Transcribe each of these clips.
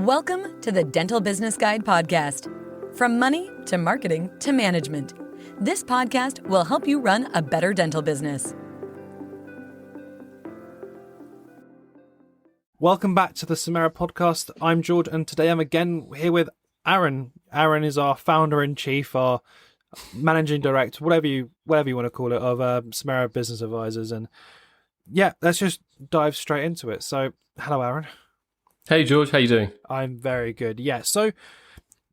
Welcome to the Dental Business Guide podcast. From money to marketing to management, this podcast will help you run a better dental business. Welcome back to the Samera podcast. I'm George, and today I'm again here with Arun. Arun is our founder-in-chief, our managing director, whatever you want to call it, of Samera Business Advisors. And yeah, let's just dive straight into it. So, hello, Arun. Hey, George. How you doing? I'm very good. Yeah. So,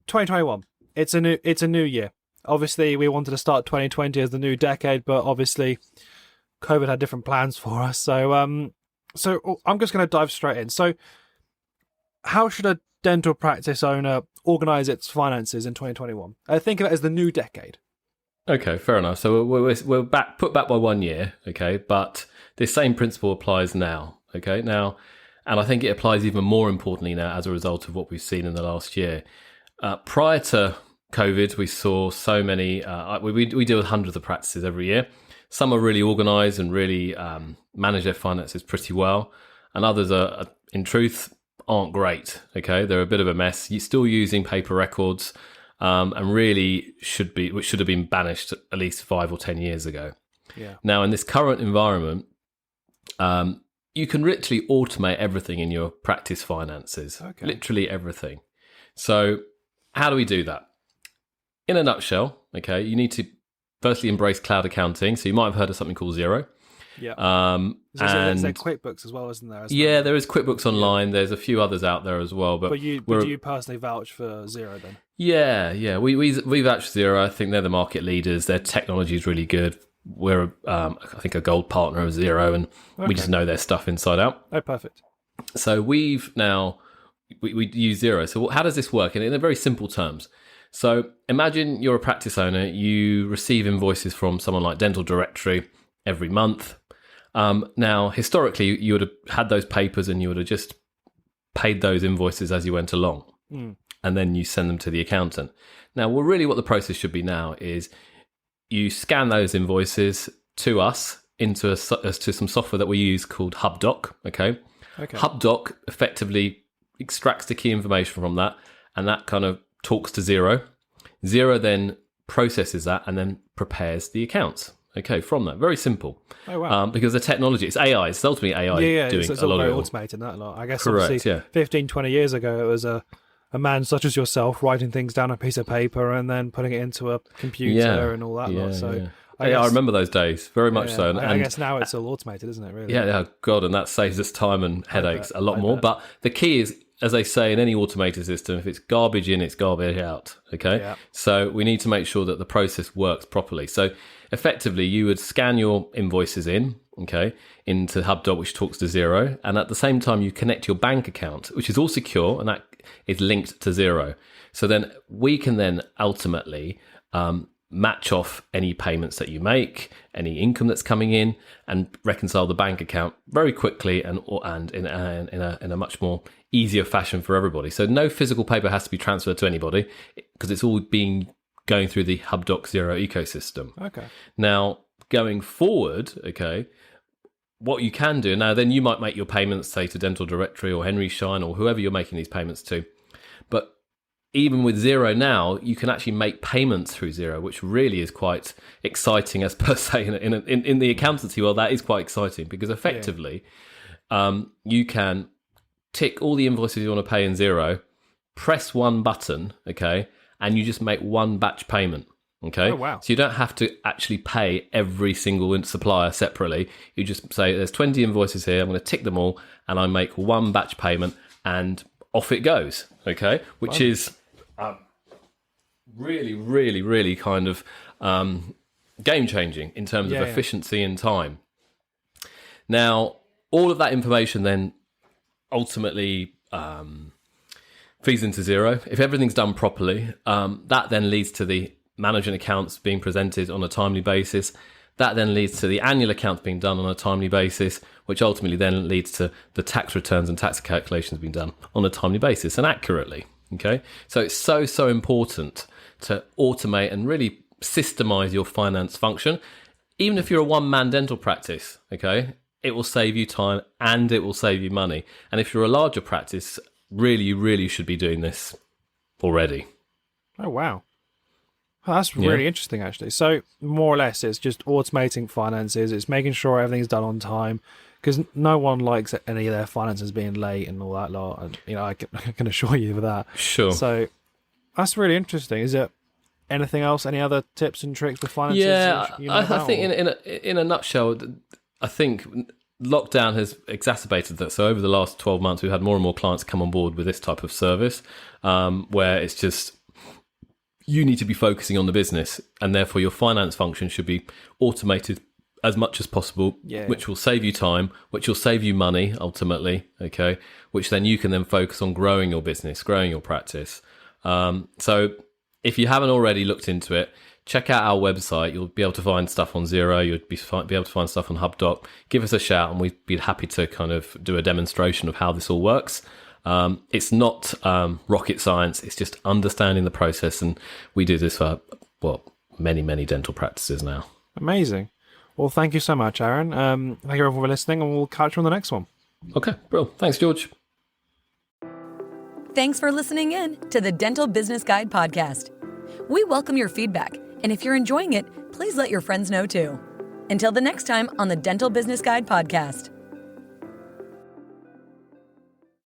2021. It's a new year. Obviously, we wanted to start 2020 as the new decade, but obviously, COVID had different plans for us. So I'm just going to dive straight in. So, how should a dental practice owner organize its finances in 2021? I think of it as the new decade. Okay, fair enough. So we're put back by 1 year, okay? But this same principle applies now, okay? Now, and I think it applies even more importantly now as a result of what we've seen in the last year. Prior to COVID, we saw so many, we deal with hundreds of practices every year. Some are really organised and really manage their finances pretty well. And others are, in truth, aren't great, okay? They're a bit of a mess. You're still using paper records and really should have been banished at least 5 or 10 years ago. Yeah. Now, in this current environment, you can literally automate everything in your practice finances, literally everything. So how do we do that? In a nutshell, okay, you need to firstly embrace cloud accounting. So you might have heard of something called Xero. Yeah. There's QuickBooks as well, isn't there? Yeah, there is QuickBooks Online. There's a few others out there as well. But you personally vouch for Xero then? Yeah. We vouch for Xero. I think they're the market leaders. Their technology is really good. We're, I think, a gold partner of Xero, and we just know their stuff inside out. Oh, perfect. So we use Xero. So how does this work? And in very simple terms. So imagine you're a practice owner. You receive invoices from someone like Dental Directory every month. Now, historically, you would have had those papers and you would have just paid those invoices as you went along. And then you send them to the accountant. Now, really what the process should be now is you scan those invoices to us to some software that we use called HubDoc. Okay. HubDoc effectively extracts the key information from that, and that kind of talks to Xero. Xero then processes that and then prepares the accounts. Okay, from that. Very simple. Oh, wow. Because the technology, it's AI. It's ultimately AI doing it's a lot of it. Automated, that a lot. I guess obviously 15, 20 years ago, it was a man such as yourself writing things down on a piece of paper and then putting it into a computer and all that lot. So I remember those days, very much so. And I guess now it's all automated, isn't it, really? Yeah, God, and that saves us time and headaches a lot more. But the key is, as they say in any automated system, if it's garbage in, it's garbage out, okay? Yeah. So we need to make sure that the process works properly. So effectively, you would scan your invoices in, okay, into HubDoc, which talks to Xero, and at the same time, you connect your bank account, which is all secure, and that is linked to Xero. So then we can then ultimately match off any payments that you make, any income that's coming in, and reconcile the bank account very quickly and in a much more easier fashion for everybody. So no physical paper has to be transferred to anybody because it's all going through the HubDoc Xero ecosystem. Okay. Now, going forward, okay, what you can do now, then you might make your payments, say, to Dental Directory or Henry Schein or whoever you're making these payments to. But even with Xero now, you can actually make payments through Xero, which really is quite exciting as per se. In the accountancy world, that is quite exciting because effectively you can tick all the invoices you want to pay in Xero, press one button, okay, and you just make one batch payment. Okay. Oh, wow. So you don't have to actually pay every single supplier separately. You just say, there's 20 invoices here. I'm going to tick them all and I make one batch payment and off it goes. Okay. Which is really, really, really kind of game changing in terms of efficiency and time. Now, all of that information then ultimately feeds into Xero. If everything's done properly, that then leads to the management accounts being presented on a timely basis. That then leads to the annual accounts being done on a timely basis, which ultimately then leads to the tax returns and tax calculations being done on a timely basis and accurately. Okay, so it's so important to automate and really systemize your finance function. Even if you're a one-man dental practice, okay, it will save you time and it will save you money. And if you're a larger practice, really, you really should be doing this already. Oh, wow. Well, that's really interesting, actually. So, more or less, it's just automating finances. It's making sure everything's done on time, because no one likes any of their finances being late and all that lot. And, I can assure you of that. Sure. So, that's really interesting. Is it anything else? Any other tips and tricks with finances? Yeah, I think in a nutshell, I think lockdown has exacerbated that. So over the last 12 months, we've had more and more clients come on board with this type of service, where it's just, you need to be focusing on the business, and therefore your finance function should be automated as much as possible, which will save you time, which will save you money ultimately, okay, which then you can then focus on growing your business, growing your practice. So if you haven't already looked into it, check out our website. You'll be able to find stuff on Xero. You'll be able to find stuff on HubDoc. Give us a shout, and we'd be happy to kind of do a demonstration of how this all works. It's not rocket science. It's just understanding the process, and we do this for many, many dental practices now. Amazing. Well, thank you so much, Aaron. Thank you everyone for listening, and we'll catch you on the next one. Okay, bro. Thanks, George. Thanks for listening in to the Dental Business Guide podcast. We welcome your feedback, and if you're enjoying it, please let your friends know too. Until the next time on the Dental Business Guide podcast.